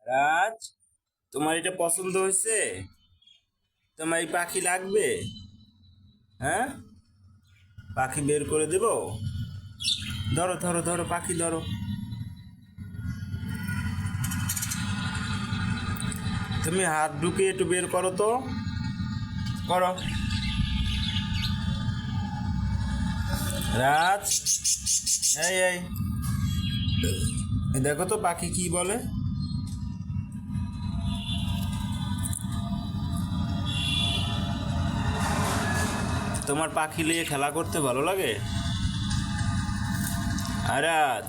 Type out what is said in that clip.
রাজ, তোমার এটা পছন্দ হয়েছে? তোমার এই পাখি লাগবে? হ্যাঁ, পাখি বের করে দেব। ধরো ধরো ধরো, পাখি ধরো। তুমি হাত ঢুকিয়ে একটু বের করো তো। করো। রাজ, এই এই দেখো তো পাখি কি বলে। তোমার পাখি নিয়ে খেলা করতে ভালো লাগে? আরে রাজ,